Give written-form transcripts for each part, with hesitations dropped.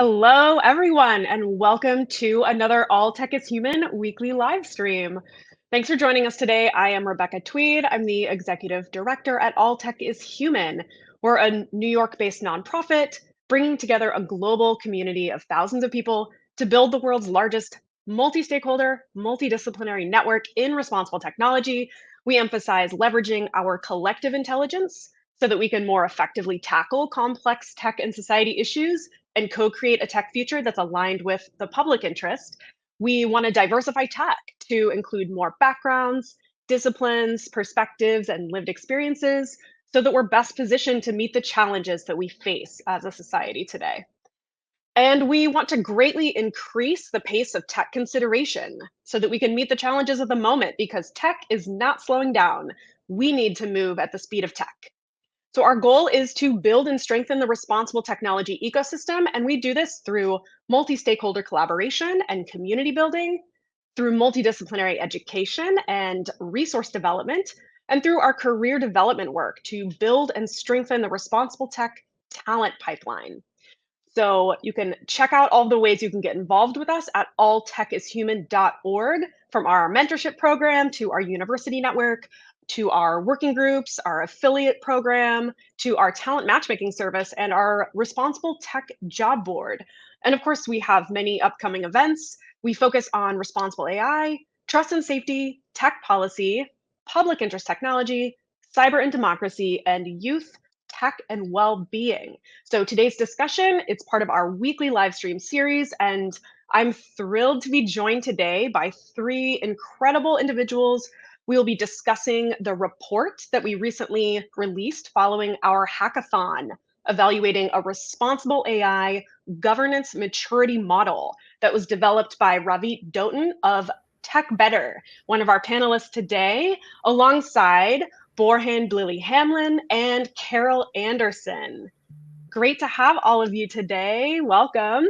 Hello, everyone, and welcome to another All Tech is Human weekly live stream. Thanks for joining us today. I am Rebekah Tweed. I'm the executive director at All Tech is Human. We're a New York-based nonprofit bringing together a global community of thousands of people to build the world's largest multi-stakeholder, multidisciplinary network in responsible technology. We emphasize leveraging our collective intelligence so that we can more effectively tackle complex tech and society issues and co-create a tech future that's aligned with the public interest. We want to diversify tech to include more backgrounds, disciplines, perspectives, and lived experiences so that we're best positioned to meet the challenges that we face as a society today. And we want to greatly increase the pace of tech consideration so that we can meet the challenges of the moment because tech is not slowing down. We need to move at the speed of tech. So our goal is to build and strengthen the responsible technology ecosystem, and we do this through multi-stakeholder collaboration and community building, through multidisciplinary education and resource development, and through our career development work to build and strengthen the responsible tech talent pipeline. So you can check out all the ways you can get involved with us at alltechishuman.org, from our mentorship program to our university network, to our working groups, our affiliate program, to our talent matchmaking service, and our responsible tech job board. And of course, we have many upcoming events. We focus on responsible AI, trust and safety, tech policy, public interest technology, cyber and democracy, and youth, tech, and well-being. So today's discussion, it's part of our weekly live stream series, and I'm thrilled to be joined today by three incredible individuals. We will be discussing the report that we recently released following our hackathon, evaluating a responsible AI governance maturity model that was developed by Ravit Dotan of Tech Better, one of our panelists today, alongside Borhane Blili-Hamelin and Carol Anderson. Great to have all of you today. Welcome.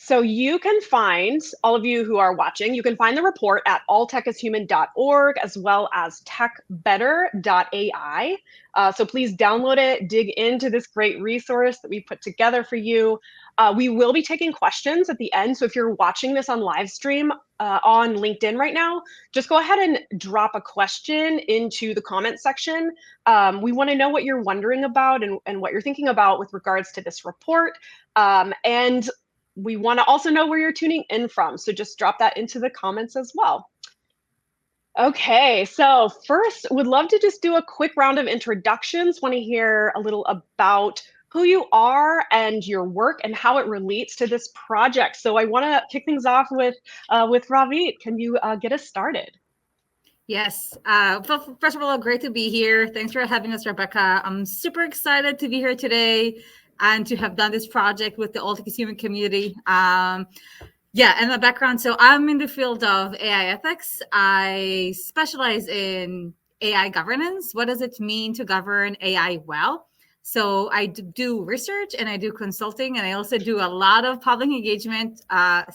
So you can find, all of you who are watching, you can find the report at alltechishuman.org as well as techbetter.ai. So please download it, dig into this great resource that we put together for you. We will be taking questions at the end. So if you're watching this on live stream on LinkedIn right now, just go ahead and drop a question into the comment section. We want to know what you're wondering about and what you're thinking about with regards to this report. And we want to also know where you're tuning in from. So just drop that into the comments as well. Okay, so first, would love to just do a quick round of introductions. Want to hear a little about who you are and your work and how it relates to this project. So I want to kick things off with Ravit. Can you get us started? Yes. First of all, great to be here. Thanks for having us, Rebekah. I'm super excited to be here today and to have done this project with the All Tech is Human community. And my background. So I'm in the field of AI ethics. I specialize in AI governance. What does it mean to govern AI well? So I do research and I do consulting, and I also do a lot of public engagement.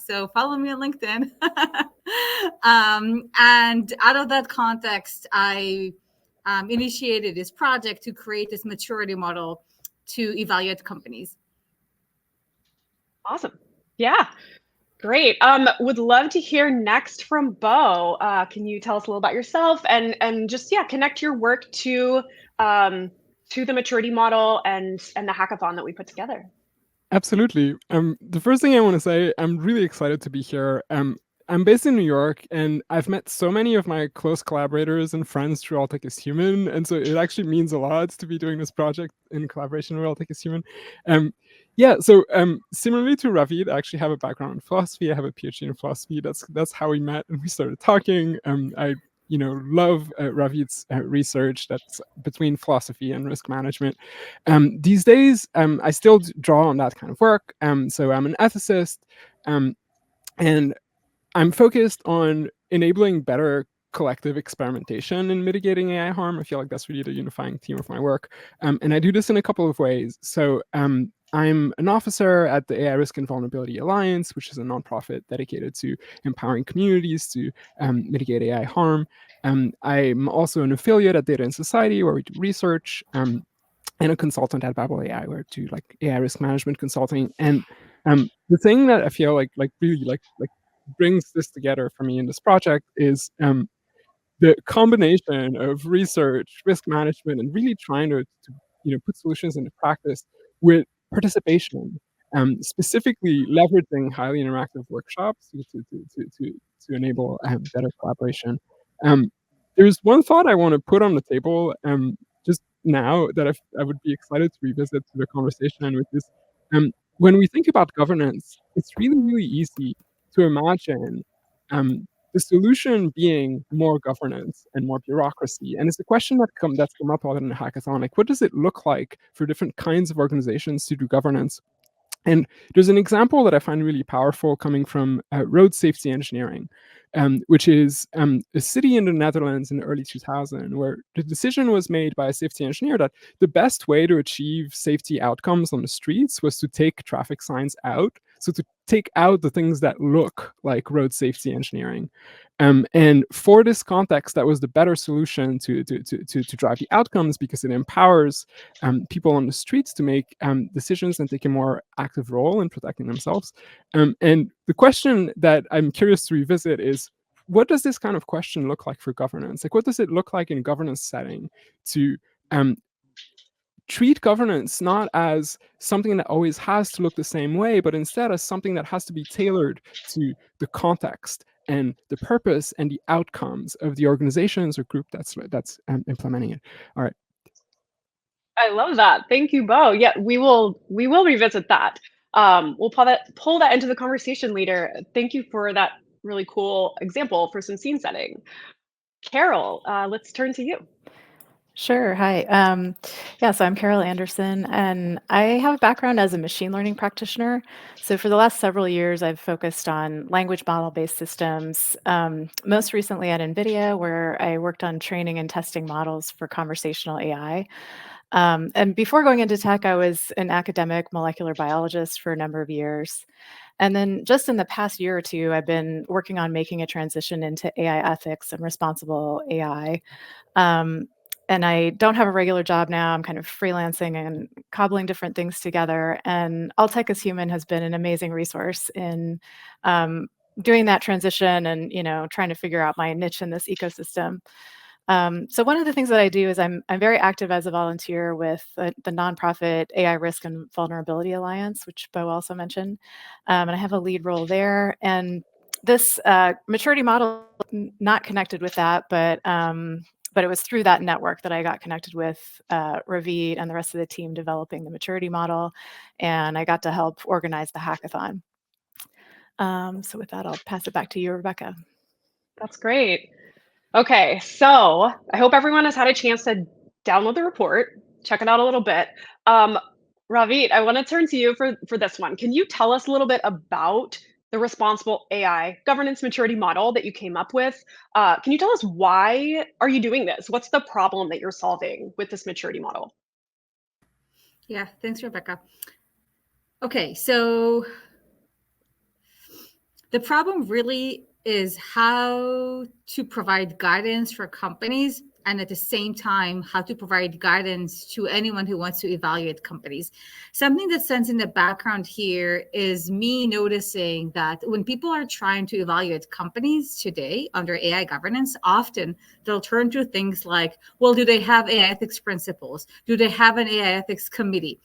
So follow me on LinkedIn. And out of that context, I initiated this project to create this maturity model to evaluate companies. Awesome. Yeah. Great. Would love to hear next from Bo. Can you tell us a little about yourself and just connect your work to the maturity model and the hackathon that we put together? Absolutely. The first thing I want to say, I'm really excited to be here. I'm based in New York, and I've met so many of my close collaborators and friends through All Tech is Human, and so it actually means a lot to be doing this project in collaboration with All Tech is Human. Similarly to Ravit, I actually have a background in philosophy. I have a PhD in philosophy. That's how we met, and we started talking. I love Ravit's research that's between philosophy and risk management. These days, I still draw on that kind of work. So I'm an ethicist, and I'm focused on enabling better collective experimentation and mitigating AI harm. I feel like that's really the unifying theme of my work. And I do this in a couple of ways. So I'm an officer at the AI Risk and Vulnerability Alliance, which is a nonprofit dedicated to empowering communities to mitigate AI harm. I'm also an affiliate at Data and Society, where we do research. and a consultant at Babel AI, where I do like AI risk management consulting. And the thing that I feel like really brings this together for me in this project is the combination of research, risk management, and really trying to put solutions into practice with participation, specifically leveraging highly interactive workshops to enable better collaboration. There's one thought I want to put on the table just now that I would be excited to revisit to the conversation, which is when we think about governance, it's really easy to imagine the solution being more governance and more bureaucracy. And it's a question that's come up a lot in the hackathon. Like, what does it look like for different kinds of organizations to do governance? And there's an example that I find really powerful coming from road safety engineering, which is a city in the Netherlands in the early 2000s, where the decision was made by a safety engineer that the best way to achieve safety outcomes on the streets was to take traffic signs out. So to take out the things that look like road safety engineering. And for this context, that was the better solution to drive the outcomes, because it empowers people on the streets to make decisions and take a more active role in protecting themselves. And the question that I'm curious to revisit is, what does this kind of question look like for governance? Like, what does it look like in a governance setting to treat governance not as something that always has to look the same way, but instead as something that has to be tailored to the context and the purpose and the outcomes of the organizations or group that's implementing it. All right. I love that. Thank you, Bo. Yeah, we will revisit that. We'll pull that into the conversation later. Thank you for that really cool example for some scene setting. Carol, let's turn to you. Sure. Hi. So I'm Carol Anderson, and I have a background as a machine learning practitioner. So for the last several years, I've focused on language model-based systems, most recently at NVIDIA, where I worked on training and testing models for conversational AI. And before going into tech, I was an academic molecular biologist for a number of years. And then just in the past year or two, I've been working on making a transition into AI ethics and responsible AI. And I don't have a regular job now. I'm kind of freelancing and cobbling different things together. And All Tech is Human has been an amazing resource in doing that transition and, trying to figure out my niche in this ecosystem. So one of the things that I do is I'm very active as a volunteer with the nonprofit AI Risk and Vulnerability Alliance, which Bo also mentioned. And I have a lead role there. And this maturity model, not connected with that, but it was through that network that I got connected with Ravit and the rest of the team developing the maturity model. And I got to help organize the hackathon. So with that, I'll pass it back to you, Rebekah. That's great. Okay, so I hope everyone has had a chance to download the report, check it out a little bit. Ravit, I want to turn to you for this one. Can you tell us a little bit about the responsible AI governance maturity model that you came up with? Can you tell us why are you doing this? What's the problem that you're solving with this maturity model? Yeah, thanks, Rebekah. Okay, so the problem really is how to provide guidance for companies, and at the same time, how to provide guidance to anyone who wants to evaluate companies. Something that stands in the background here is me noticing that when people are trying to evaluate companies today under AI governance, often they'll turn to things like, well, do they have AI ethics principles? Do they have an AI ethics committee?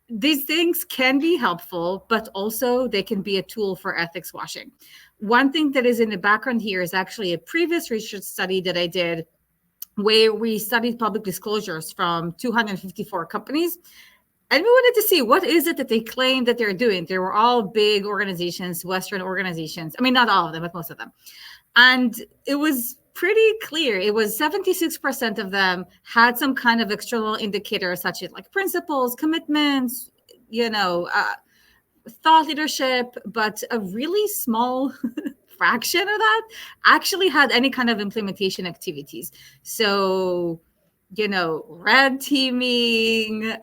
These things can be helpful, but also they can be a tool for ethics washing. One thing that is in the background here is actually a previous research study that I did where we studied public disclosures from 254 companies. And we wanted to see what is it that they claim that they're doing. They were all big organizations, Western organizations. I mean, not all of them, but most of them. And it was pretty clear. It was 76% of them had some kind of external indicator, such as like principles, commitments, thought leadership, but a really small fraction of that actually had any kind of implementation activities. So, red teaming,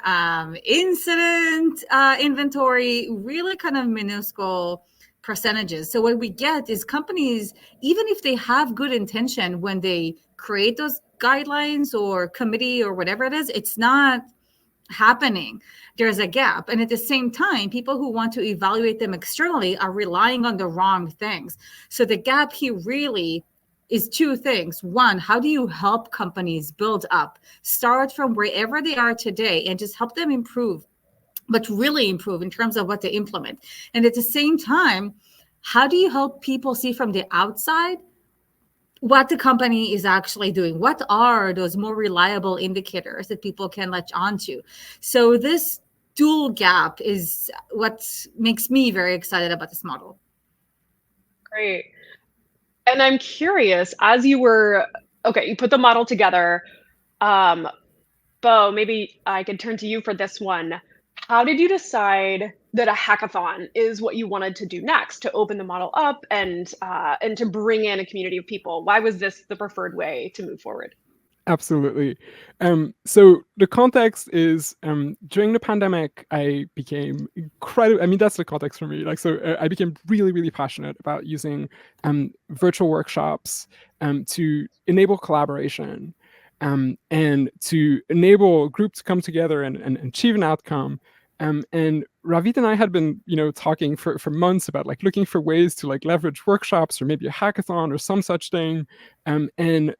incident inventory, really kind of minuscule percentages. So what we get is companies, even if they have good intention when they create those guidelines or committee or whatever it is, it's not happening, there's a gap. And at the same time, people who want to evaluate them externally are relying on the wrong things. So the gap here really is two things. One, how do you help companies build up, start from wherever they are today and just help them improve, but really improve in terms of what they implement? And at the same time, how do you help people see from the outside what the company is actually doing? What are those more reliable indicators that people can latch onto? So this dual gap is what makes me very excited about this model. Great. And I'm curious, as you were, you put the model together. Bo, maybe I could turn to you for this one. How did you decide that a hackathon is what you wanted to do next, to open the model up and to bring in a community of people? Why was this the preferred way to move forward? Absolutely. So the context is during the pandemic, I became incredible. I mean, that's the context for me. I became really, really passionate about using virtual workshops to enable collaboration and to enable a group to come together and achieve an outcome. And Ravit and I had been, talking for months about looking for ways to leverage workshops or maybe a hackathon or some such thing. And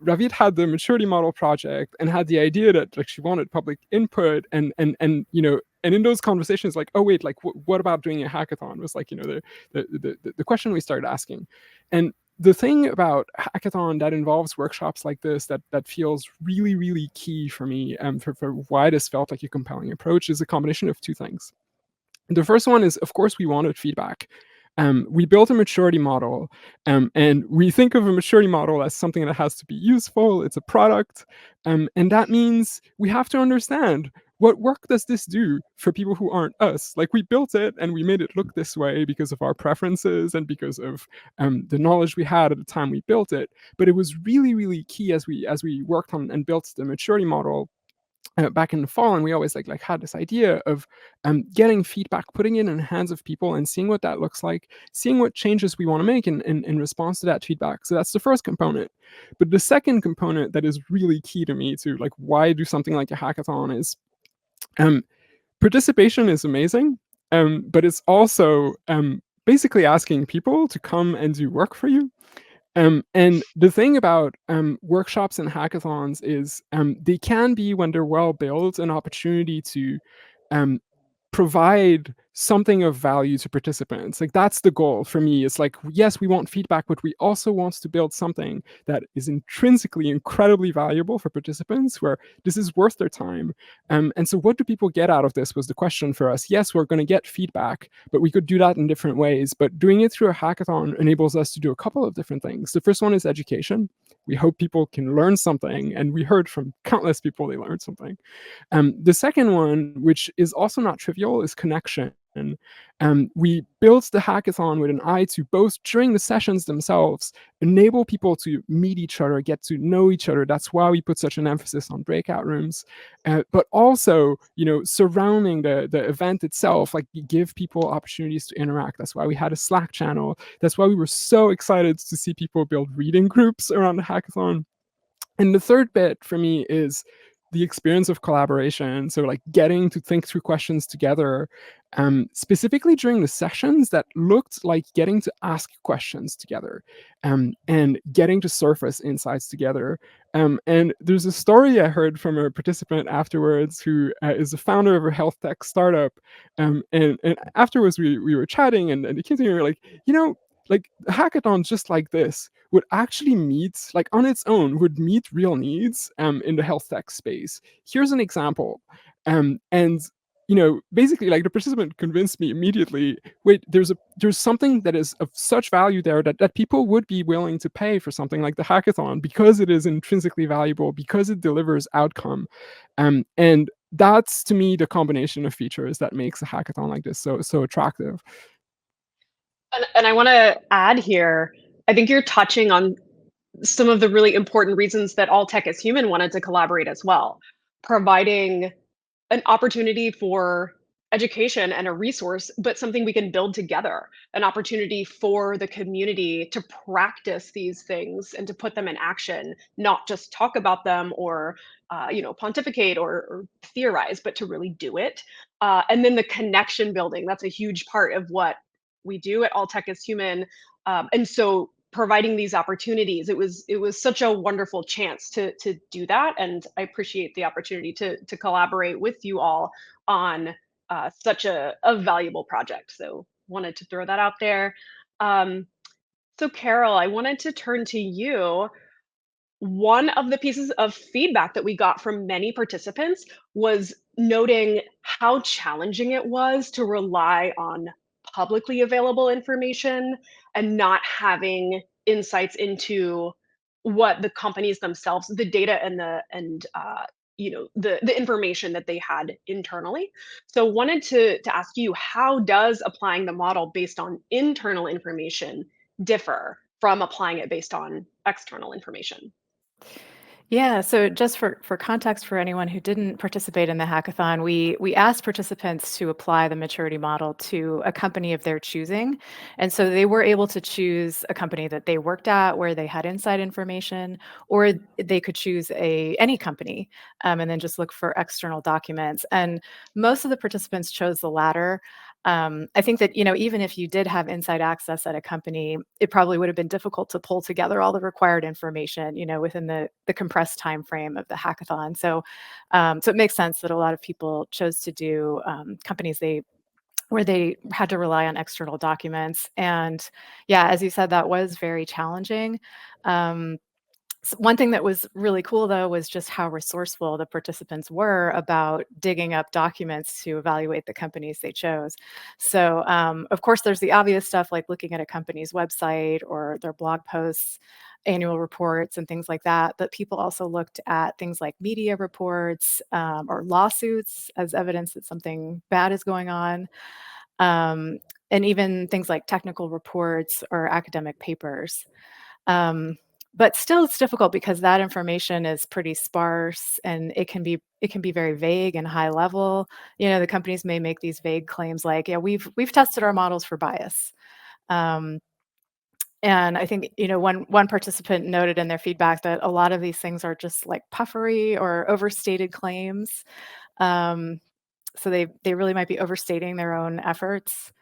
Ravit had the maturity model project and had the idea that she wanted public input and in those conversations, what about doing a hackathon was the question we started asking. And the thing about hackathon that involves workshops like this that feels really, really key for me for why this felt like a compelling approach is a combination of two things. The first one is, of course, we wanted feedback. We built a maturity model, and we think of a maturity model as something that has to be useful. It's a product, and that means we have to understand what work does this do for people who aren't us. We built it and we made it look this way because of our preferences and because of the knowledge we had at the time we built it. But it was really, really key as we worked on and built the maturity model back in the fall, and we always had this idea of getting feedback, putting it in the hands of people and seeing what that looks like, seeing what changes we want to make in response to that feedback. So that's the first component. But the second component that is really key to me to why do something like a hackathon is participation is amazing, but it's also basically asking people to come and do work for you. And the thing about workshops and hackathons is they can be, when they're well built, an opportunity to provide something of value to participants. That's the goal for me. It's yes, we want feedback, but we also want to build something that is intrinsically incredibly valuable for participants, where this is worth their time. And so what do people get out of this was the question for us. Yes, we're going to get feedback, but we could do that in different ways. But doing it through a hackathon enables us to do a couple of different things. The first one is education. We hope people can learn something, and we heard from countless people they learned something. The second one, which is also not trivial, is connection. And we built the hackathon with an eye to both, during the sessions themselves, enable people to meet each other, get to know each other. That's why we put such an emphasis on breakout rooms. But also, surrounding the event itself, give people opportunities to interact. That's why we had a Slack channel. That's why we were so excited to see people build reading groups around the hackathon. And the third bit for me is the experience of collaboration. So getting to think through questions together, specifically during the sessions that looked like getting to ask questions together and getting to surface insights together. And there's a story I heard from a participant afterwards who is the founder of a health tech startup. And afterwards we were chatting and it came to me, we were hackathons just like this would actually meet, on its own, would meet real needs in the health tech space. Here's an example. And basically the participant convinced me immediately, wait, there's something that is of such value there that people would be willing to pay for something like the hackathon because it is intrinsically valuable, because it delivers outcome. And that's, to me, the combination of features that makes a hackathon like this so attractive. And I want to add here, I think you're touching on some of the really important reasons that All Tech is Human wanted to collaborate as well, providing an opportunity for education and a resource, but something we can build together, an opportunity for the community to practice these things and to put them in action, not just talk about them or pontificate or theorize, but to really do it. And then the connection building, that's a huge part of what we do at All Tech is Human. And so providing these opportunities, it was such a wonderful chance to do that. And I appreciate the opportunity to collaborate with you all on such a valuable project. So wanted to throw that out there. So Carol, I wanted to turn to you. One of the pieces of feedback that we got from many participants was noting how challenging it was to rely on publicly available information and not having insights into what the companies themselves, the data and the information that they had internally. So wanted to ask you, how does applying the model based on internal information differ from applying it based on external information? Yeah, so just for context for anyone who didn't participate in the hackathon, we asked participants to apply the maturity model to a company of their choosing. And so they were able to choose a company that they worked at where they had inside information, or they could choose any company and then just look for external documents. And most of the participants chose the latter. I think that, even if you did have inside access at a company, it probably would have been difficult to pull together all the required information, within the compressed time frame of the hackathon. So it makes sense that a lot of people chose to do companies where they had to rely on external documents. And yeah, as you said, that was very challenging. One thing that was really cool, though, was just how resourceful the participants were about digging up documents to evaluate the companies they chose. So, of course, there's the obvious stuff like looking at a company's website or their blog posts, annual reports, and things like that. But people also looked at things like media reports or lawsuits as evidence that something bad is going on. And even things like technical reports or academic papers. Um, but still, it's difficult because that information is pretty sparse and it can be very vague and high level. The companies may make these vague claims like, "Yeah, we've tested our models for bias." Um, and I think one participant noted in their feedback that a lot of these things are just like puffery or overstated claims. Um, so they really might be overstating their own efforts.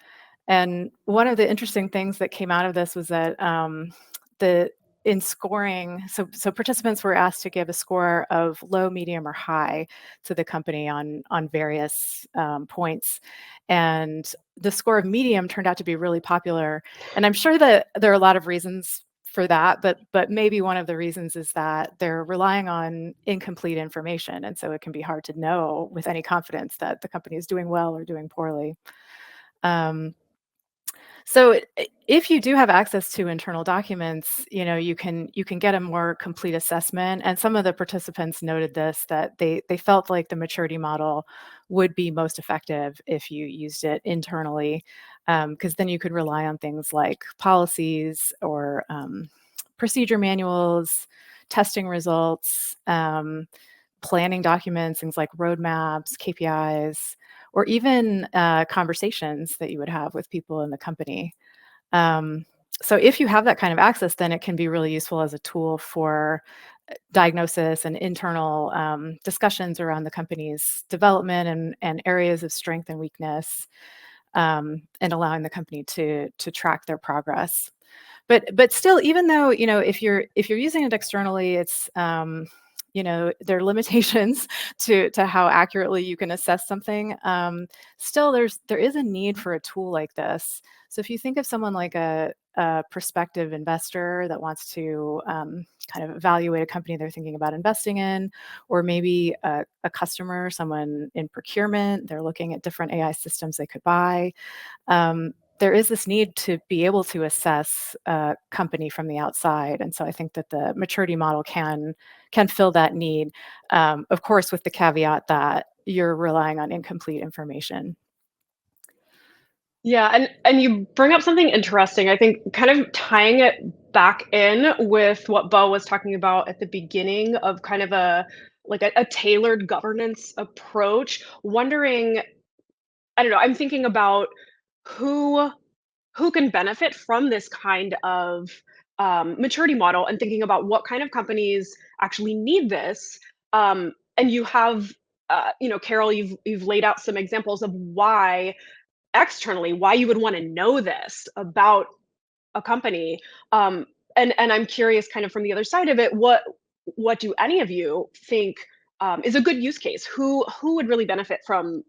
And one of the interesting things that came out of this was that the in scoring, so participants were asked to give a score of low, medium, or high to the company on various points, and the score of medium turned out to be really popular. And I'm sure that there are a lot of reasons for that, but maybe one of the reasons is that they're relying on incomplete information, and so it can be hard to know with any confidence that the company is doing well or doing poorly. Um, so if you do have access to internal documents, you can get a more complete assessment. And some of the participants noted this, that they felt like the maturity model would be most effective if you used it internally, because then you could rely on things like policies or procedure manuals, testing results, planning documents, things like roadmaps, KPIs, or even conversations that you would have with people in the company. Um, so if you have that kind of access, then it can be really useful as a tool for diagnosis and internal discussions around the company's development and areas of strength and weakness, and allowing the company to track their progress. But still, even though if you're using it externally, it's there are limitations to how accurately you can assess something. Still, there is a need for a tool like this. So if you think of someone like a prospective investor that wants to kind of evaluate a company they're thinking about investing in, or maybe a customer, someone in procurement, they're looking at different AI systems they could buy. There is this need to be able to assess a company from the outside. And so I think that the maturity model can fill that need, of course, with the caveat that you're relying on incomplete information. Yeah, and you bring up something interesting. I think kind of tying it back in with what Bo was talking about at the beginning of kind of a tailored governance approach, wondering, I don't know, I'm thinking about who can benefit from this kind of maturity model, and thinking about what kind of companies actually need this. And you have, Carol, you've laid out some examples of why externally, why you would want to know this about a company. And I'm curious, kind of from the other side of it, what do any of you think is a good use case? Who would really benefit from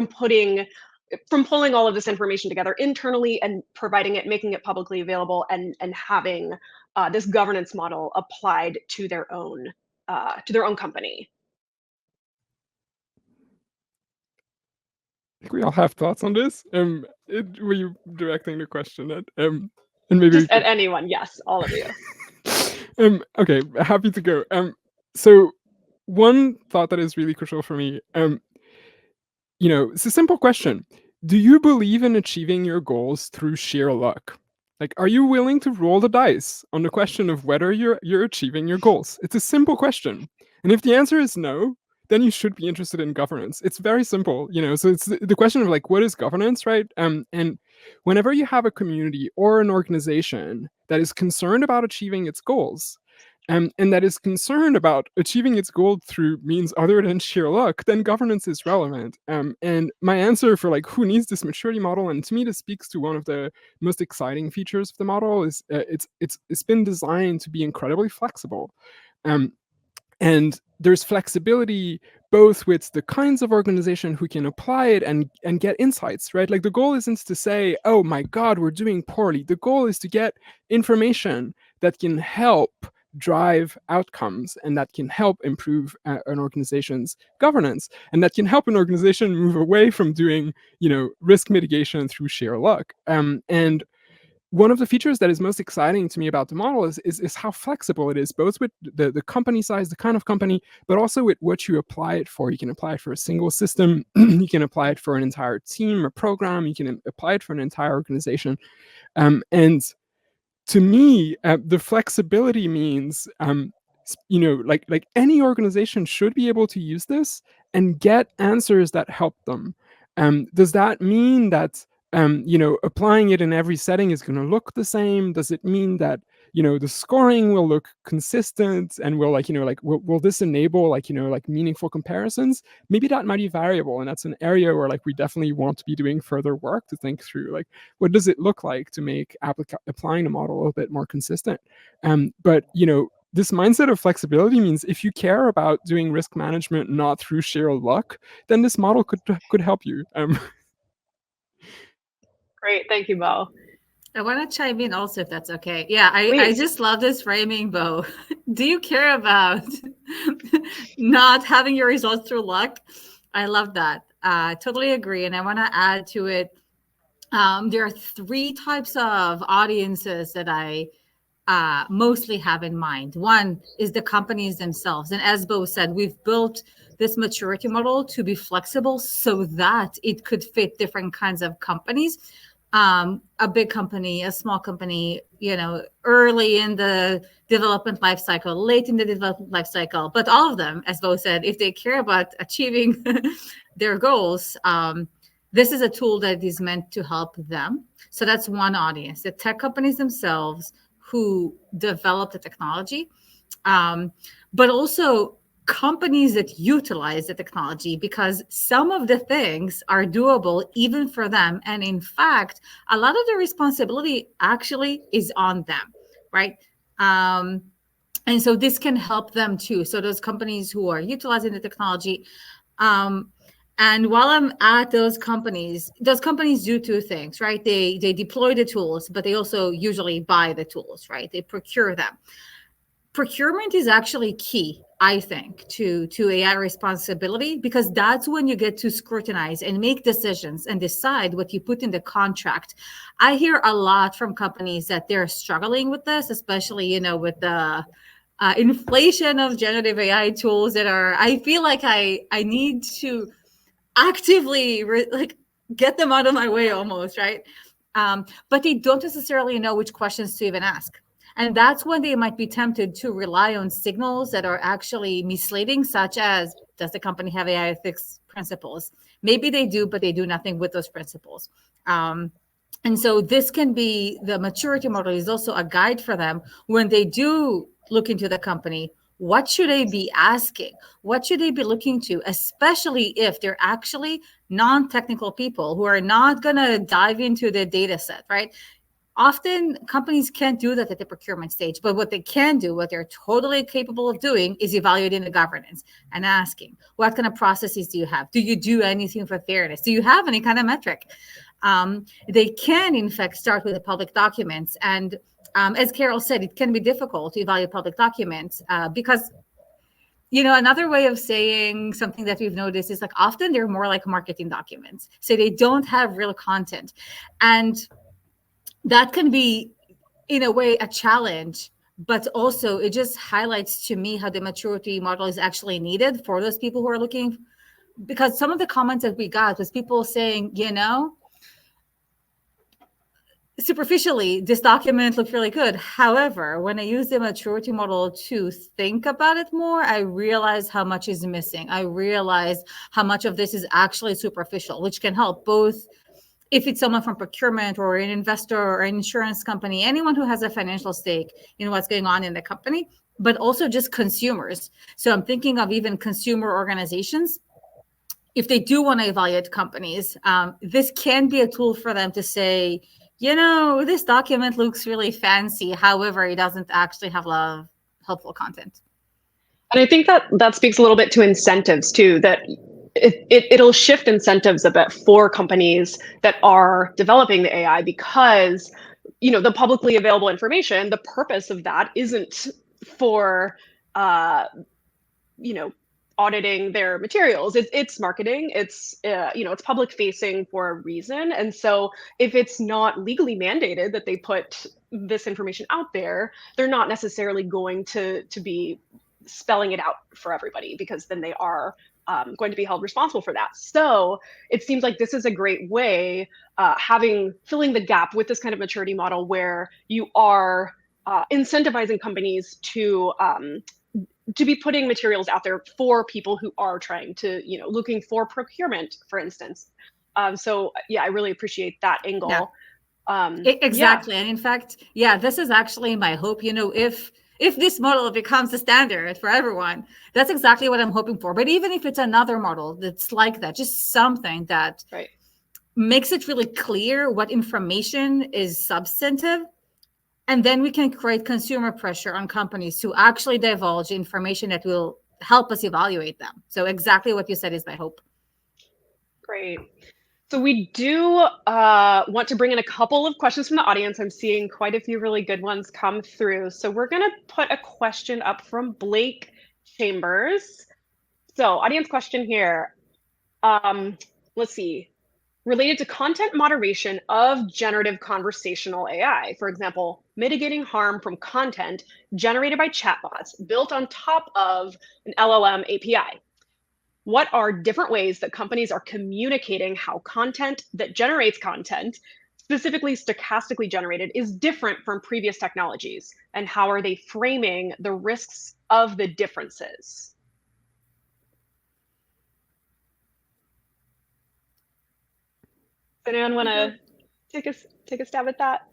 pulling all of this information together internally and providing it, making it publicly available, and having this governance model applied to their own company? I think we all have thoughts on this. Were you directing the question at? And maybe just at anyone, yes, all of you. Okay, happy to go. So one thought that is really crucial for me, it's a simple question. Do you believe in achieving your goals through sheer luck? Like, are you willing to roll the dice on the question of whether you're achieving your goals? It's a simple question. And if the answer is no, then you should be interested in governance. It's very simple, so it's the question of like, what is governance, right? And whenever you have a community or an organization that is concerned about achieving its goals, and that is concerned about achieving its goal through means other than sheer luck, then governance is relevant. And my answer for like who needs this maturity model, and to me this speaks to one of the most exciting features of the model, is it's been designed to be incredibly flexible. And there's flexibility both with the kinds of organization who can apply it and get insights, right? Like the goal isn't to say, oh my God, we're doing poorly. The goal is to get information that can help drive outcomes and that can help improve an organization's governance, and that can help an organization move away from doing, risk mitigation through sheer luck. And one of the features that is most exciting to me about the model is how flexible it is, both with the company size, the kind of company, but also with what you apply it for. You can apply it for a single system. You can apply it for an entire team or program. You can apply it for an entire organization. And to me, the flexibility means, like any organization should be able to use this and get answers that help them. Does that mean that applying it in every setting is going to look the same? Does it mean that the scoring will look consistent and will will this enable meaningful comparisons? Maybe that might be variable, and that's an area where we definitely want to be doing further work to think through what does it look like to make applying the model a little bit more consistent. But this mindset of flexibility means if you care about doing risk management not through sheer luck, then this model could help you. Great, thank you, Bo. I want to chime in also, if that's okay. Yeah, I just love this framing, Bo. Do you care about not having your results through luck? I love that. Totally agree. And I want to add to it, there are 3 types of audiences that I mostly have in mind. One is the companies themselves. And as Bo said, we've built this maturity model to be flexible so that it could fit different kinds of companies. A big company, a small company, early in the development life cycle, late in the development life cycle, but all of them, as Bo said, if they care about achieving their goals, this is a tool that is meant to help them. So that's one audience, the tech companies themselves who develop the technology, but also companies that utilize the technology, because some of the things are doable even for them. And in fact, a lot of the responsibility actually is on them, right? And so this can help them too. So those companies who are utilizing the technology, and while I'm at those companies do 2 things, right? They deploy the tools, but they also usually buy the tools, right? They procure them. Procurement is actually key, I think, to AI responsibility, because that's when you get to scrutinize and make decisions and decide what you put in the contract. I hear a lot from companies that they're struggling with this, especially, with the inflation of generative AI tools that I feel like I need to actively get them out of my way almost, right? But they don't necessarily know which questions to even ask. And that's when they might be tempted to rely on signals that are actually misleading, such as, does the company have AI ethics principles? Maybe they do, but they do nothing with those principles. And so this can be, the maturity model is also a guide for them when they do look into the company. What should they be asking? What should they be looking to, especially if they're actually non-technical people who are not going to dive into the data set, right? Often companies can't do that at the procurement stage, but what they can do, what they're totally capable of doing, is evaluating the governance and asking, what kind of processes do you have? Do you do anything for fairness? Do you have any kind of metric? They can, in fact, start with the public documents. And as Carol said, it can be difficult to evaluate public documents because, another way of saying something that we've noticed is, like, often they're more like marketing documents. So they don't have real content. And that can be, in a way, a challenge, but also it just highlights to me how the maturity model is actually needed for those people who are looking. Because some of the comments that we got was people saying, superficially, this document looked really good. However, when I use the maturity model to think about it more, I realize how much is missing. I realize how much of this is actually superficial, which can help both if it's someone from procurement or an investor or an insurance company, anyone who has a financial stake in what's going on in the company, but also just consumers. So I'm thinking of even consumer organizations. If they do want to evaluate companies, this can be a tool for them to say, this document looks really fancy. However, it doesn't actually have a lot of helpful content. And I think that speaks a little bit to incentives too, that it'll shift incentives a bit for companies that are developing the AI, because the publicly available information, the purpose of that isn't for auditing their materials. It's marketing. It's it's public facing for a reason. And so if it's not legally mandated that they put this information out there, they're not necessarily going to be spelling it out for everybody, because then they are going to be held responsible for that. So it seems like this is a great way, filling the gap with this kind of maturity model, where you are incentivizing companies to be putting materials out there for people who are trying to, looking for procurement, for instance. So yeah, I really appreciate that angle. Yeah. Exactly. Yeah. And in fact, this is actually my hope, if this model becomes the standard for everyone, that's exactly what I'm hoping for. But even if it's another model that's like that, just something that makes it really clear what information is substantive, and then we can create consumer pressure on companies to actually divulge information that will help us evaluate them. So exactly what you said is my hope. Great. So we do want to bring in a couple of questions from the audience. I'm seeing quite a few really good ones come through. So we're going to put a question up from Blake Chambers. So audience question here. Let's see. Related to content moderation of generative conversational AI. For example, mitigating harm from content generated by chatbots built on top of an LLM API. What are different ways that companies are communicating how content that generates content, specifically stochastically generated, is different from previous technologies? And how are they framing the risks of the differences? Does anyone want to take a stab at that?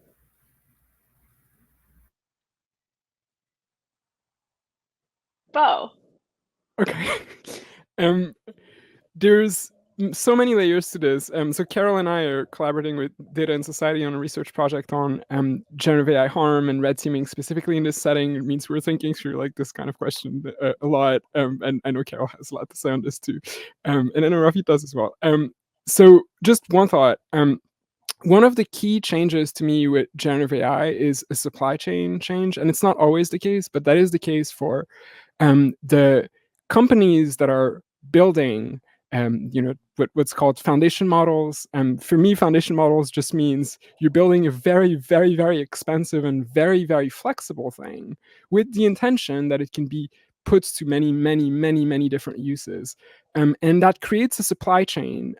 Bo. Okay. There's so many layers to this. So Carol and I are collaborating with Data and Society on a research project on generative AI harm and red teaming specifically in this setting. It means we're thinking through like this kind of question a lot. And I know Carol has a lot to say on this too. And I know Ravit does as well. So just one thought. One of the key changes to me with generative AI is a supply chain change. And it's not always the case, but that is the case for the companies that are building what's called foundation models. For me, foundation models just means you're building a very, very, very expensive and very, very flexible thing with the intention that it can be put to many, many, many, many different uses. And that creates a supply chain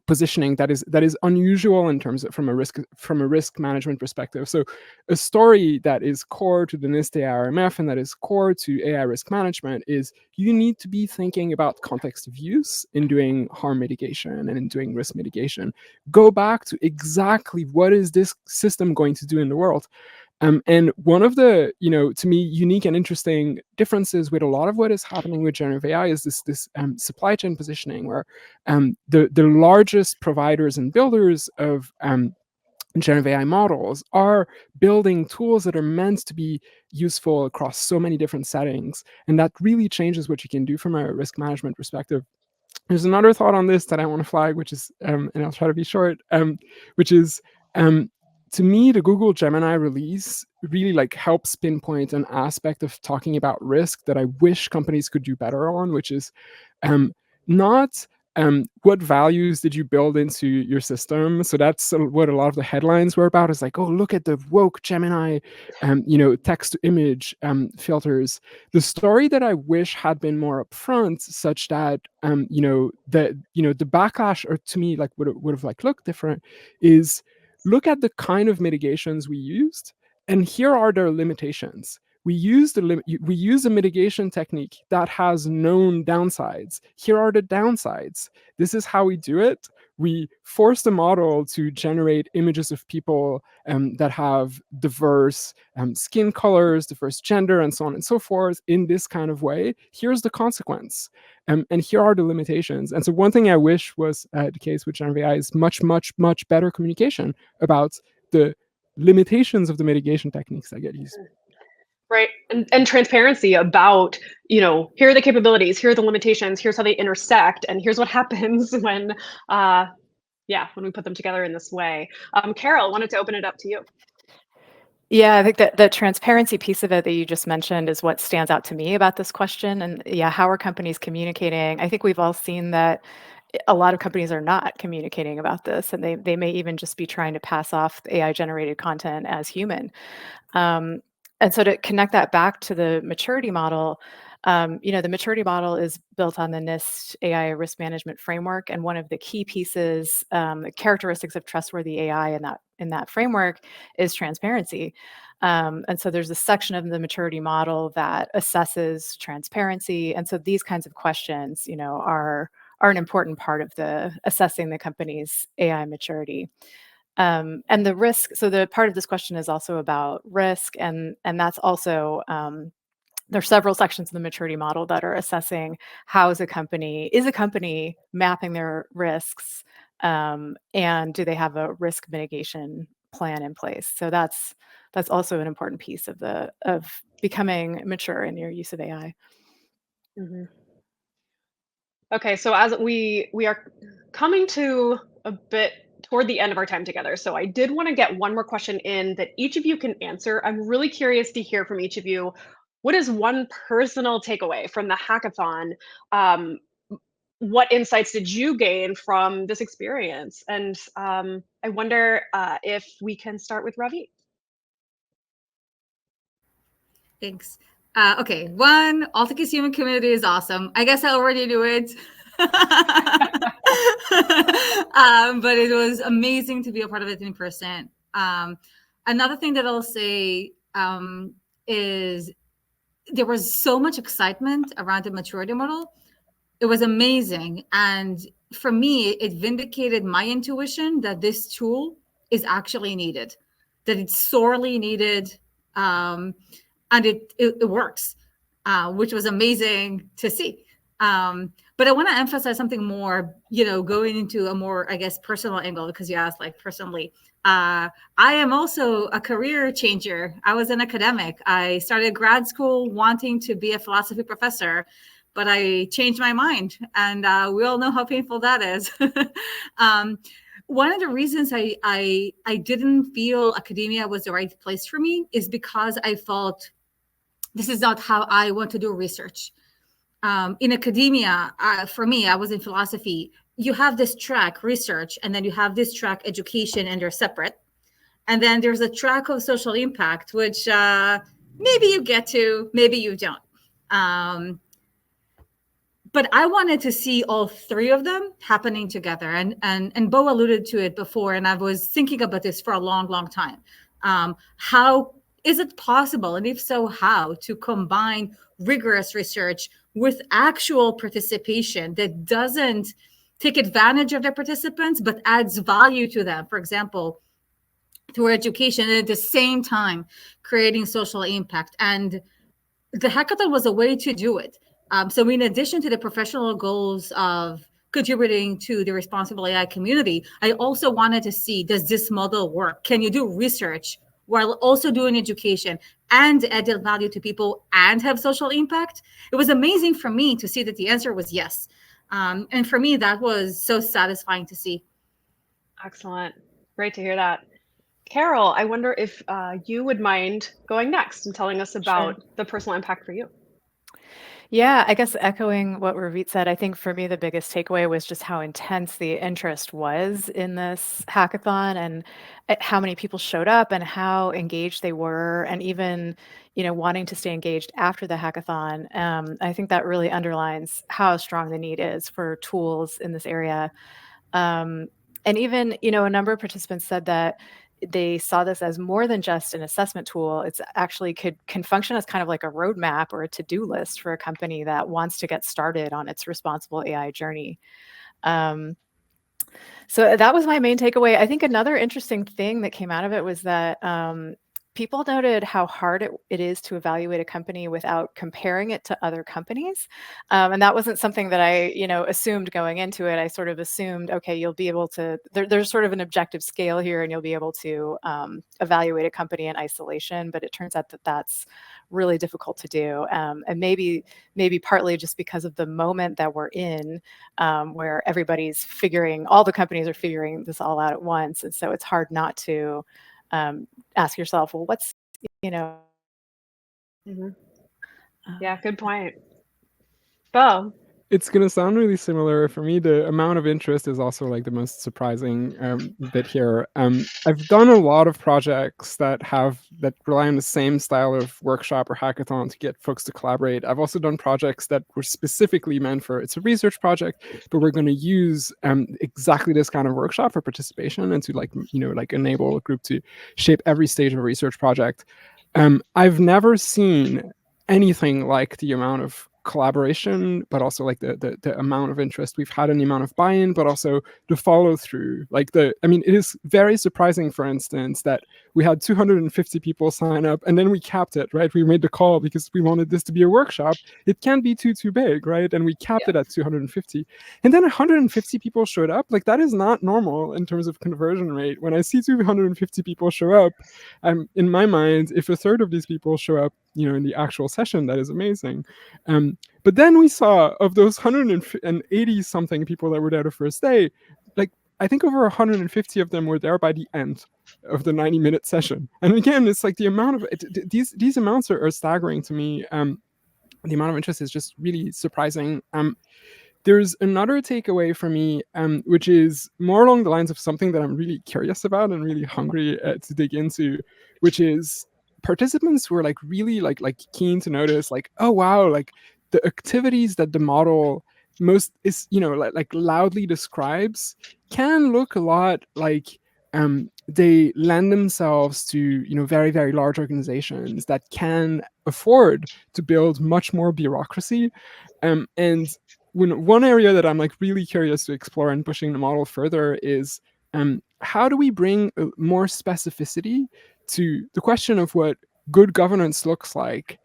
positioning that is unusual in terms of from a risk management perspective. So a story that is core to the NIST AIRMF and that is core to AI risk management is you need to be thinking about context of use in doing harm mitigation and in doing risk mitigation. Go back to exactly what is this system going to do in the world. And one of the, to me, unique and interesting differences with a lot of what is happening with generative AI is this supply chain positioning, where the largest providers and builders of generative AI models are building tools that are meant to be useful across so many different settings. And that really changes what you can do from a risk management perspective. There's another thought on this that I want to flag, which is, and I'll try to be short, which is, to me, the Google Gemini release really helps pinpoint an aspect of talking about risk that I wish companies could do better on, which is not what values did you build into your system. So that's what a lot of the headlines were about, is oh, look at the woke Gemini, text to image filters. The story that I wish had been more upfront, such that the backlash, or to me would have looked different, is look at the kind of mitigations we used, and here are their limitations. We use a mitigation technique that has known downsides. Here are the downsides. This is how we do it. We force the model to generate images of people that have diverse skin colors, diverse gender, and so on and so forth in this kind of way. Here's the consequence. And here are the limitations. And so one thing I wish was the case with generative AI is much, much, much better communication about the limitations of the mitigation techniques that get used. Right. And transparency about, here are the capabilities, here are the limitations, here's how they intersect, and here's what happens when we put them together in this way. Carol, wanted to open it up to you. Yeah, I think that the transparency piece of it that you just mentioned is what stands out to me about this question. And how are companies communicating? I think we've all seen that a lot of companies are not communicating about this, and they may even just be trying to pass off AI generated content as human. And so to connect that back to the maturity model, the maturity model is built on the NIST AI risk management framework. And one of the key pieces, characteristics of trustworthy AI in that framework is transparency. And so there's a section of the maturity model that assesses transparency. And so these kinds of questions, are an important part of the assessing the company's AI maturity. And the risk, so the part of this question is also about risk, and that's also, there's several sections of the maturity model that are assessing how is a company mapping their risks, and do they have a risk mitigation plan in place? So that's also an important piece of becoming mature in your use of AI. Mm-hmm. Okay, so as we are coming to a bit toward the end of our time together, so I did want to get one more question in that each of you can answer. I'm really curious to hear from each of you. What is one personal takeaway from the hackathon? What insights did you gain from this experience? And I wonder if we can start with Ravit. Thanks. Okay, one, All Tech is Human community is awesome. I guess I already knew it. But it was amazing to be a part of it in person. Another thing that I'll say is there was so much excitement around the maturity model. It was amazing. And for me, it vindicated my intuition that this tool is actually needed, that it's sorely needed. And it works, which was amazing to see. But I want to emphasize something more, going into a more, I guess, personal angle, because you asked personally. I am also a career changer. I was an academic. I started grad school wanting to be a philosophy professor, but I changed my mind. And we all know how painful that is. One of the reasons I didn't feel academia was the right place for me is because I felt this is not how I want to do research. In academia, for me, I was in philosophy. You have this track, research, and then you have this track, education, and they're separate. And then there's a track of social impact, which maybe you get to, maybe you don't. but I wanted to see all three of them happening together. And Bo alluded to it before, and I was thinking about this for a long, long time. How is it possible, and if so, how, to combine rigorous research with actual participation that doesn't take advantage of the participants, but adds value to them? For example, through education, and at the same time creating social impact. And the hackathon was a way to do it. So in addition to the professional goals of contributing to the responsible AI community, I also wanted to see, does this model work? Can you do research while also doing education and add value to people and have social impact? It was amazing for me to see that the answer was yes. And for me, that was so satisfying to see. Excellent. Great to hear that. Carol, I wonder if you would mind going next and telling us about the personal impact for you. Yeah, I guess echoing what Ravit said, I think for me, the biggest takeaway was just how intense the interest was in this hackathon, and how many people showed up and how engaged they were, and even, wanting to stay engaged after the hackathon. I think that really underlines how strong the need is for tools in this area. And even, a number of participants said that they saw this as more than just an assessment tool. It's actually can function as kind of like a roadmap or a to-do list for a company that wants to get started on its responsible AI journey. So that was my main takeaway. I think another interesting thing that came out of it was that people noted how hard it is to evaluate a company without comparing it to other companies. And that wasn't something that I, assumed going into it. I sort of assumed, okay, you'll be able to, there's sort of an objective scale here and you'll be able to evaluate a company in isolation. But it turns out that that's really difficult to do. And maybe partly just because of the moment that we're in, where all the companies are figuring this all out at once. And so it's hard not to ask yourself, well, what's, Mm-hmm. Yeah, good point. Bo? It's going to sound really similar. For me, the amount of interest is also like the most surprising bit here. I've done a lot of projects that rely on the same style of workshop or hackathon to get folks to collaborate. I've also done projects that were specifically meant for, it's a research project, but we're going to use exactly this kind of workshop for participation and to enable a group to shape every stage of a research project. I've never seen anything like the amount of collaboration, but also like the amount of interest we've had and the amount of buy-in, but also the follow-through. It is very surprising, for instance, that we had 250 people sign up and then we capped it, right? We made the call because we wanted this to be a workshop. It can't be too big, right? And we capped it at 250. And then 150 people showed up. Like, that is not normal in terms of conversion rate. When I see 250 people show up, in my mind, if a third of these people show up, in the actual session, that is amazing. But then we saw, of those 180 something people that were there the first day, like I think over 150 of them were there by the end of the 90-minute session. And again, it's like the amount of these amounts are staggering to me. The amount of interest is just really surprising. There's another takeaway for me, which is more along the lines of something that I'm really curious about and really hungry to dig into, which is participants were really keen to notice, like, oh wow, like the activities that the model most is loudly describes can look a lot like they lend themselves to very, very large organizations that can afford to build much more bureaucracy. And one area that I'm really curious to explore and pushing the model further is how do we bring more specificity to the question of what good governance looks like,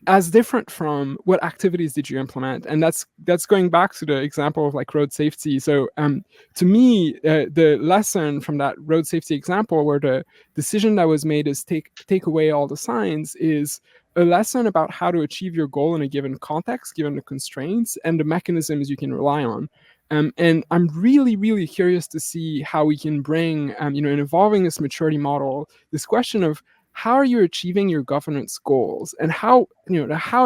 as different from what activities did you implement? And that's going back to the example of road safety. So to me, the lesson from that road safety example, where the decision that was made is take away all the signs, is a lesson about how to achieve your goal in a given context, given the constraints and the mechanisms you can rely on. And I'm really, really curious to see how we can bring, in evolving this maturity model, this question of how are you achieving your governance goals, and how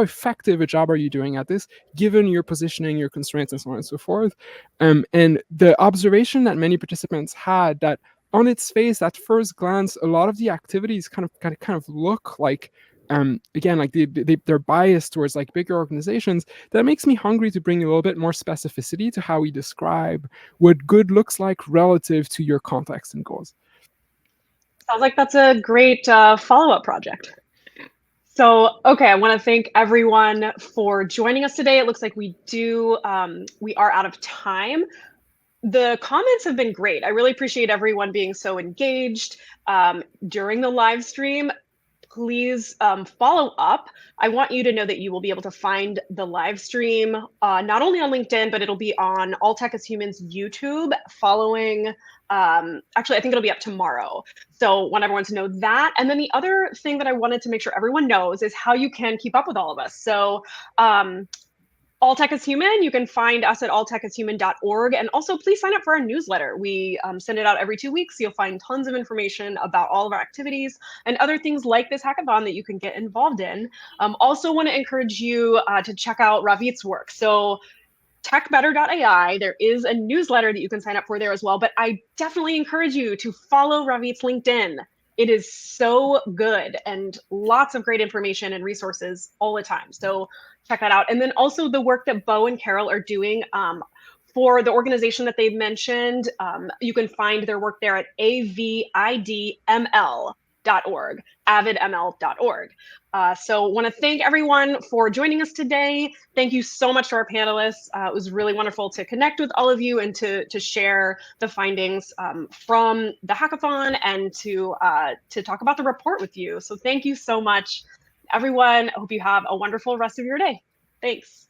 effective a job are you doing at this, given your positioning, your constraints, and so on and so forth. And the observation that many participants had, that on its face, at first glance, a lot of the activities kind of look like again, like they're biased towards like bigger organizations. That makes me hungry to bring a little bit more specificity to how we describe what good looks like relative to your context and goals. Sounds like that's a great follow-up project. So, okay, I want to thank everyone for joining us today. It looks like we are out of time. The comments have been great. I really appreciate everyone being so engaged during the live stream. Please follow up. I want you to know that you will be able to find the live stream not only on LinkedIn, but it'll be on All Tech is Human's YouTube following, actually, I think it'll be up tomorrow. So want everyone to know that. And then the other thing that I wanted to make sure everyone knows is how you can keep up with all of us. So All Tech is Human, you can find us at alltechishuman.org. And also please sign up for our newsletter. We send it out every 2 weeks. You'll find tons of information about all of our activities and other things like this hackathon that you can get involved in. Also want to encourage you to check out Ravit's work. So techbetter.ai, there is a newsletter that you can sign up for there as well. But I definitely encourage you to follow Ravit's LinkedIn. It is so good and lots of great information and resources all the time. So check that out. And then also the work that Bo and Carol are doing for the organization that they've mentioned. You can find their work there at avidml.org, avidml.org. So want to thank everyone for joining us today. Thank you so much to our panelists. It was really wonderful to connect with all of you and to share the findings from the hackathon and to talk about the report with you. So thank you so much, everyone. I hope you have a wonderful rest of your day. Thanks.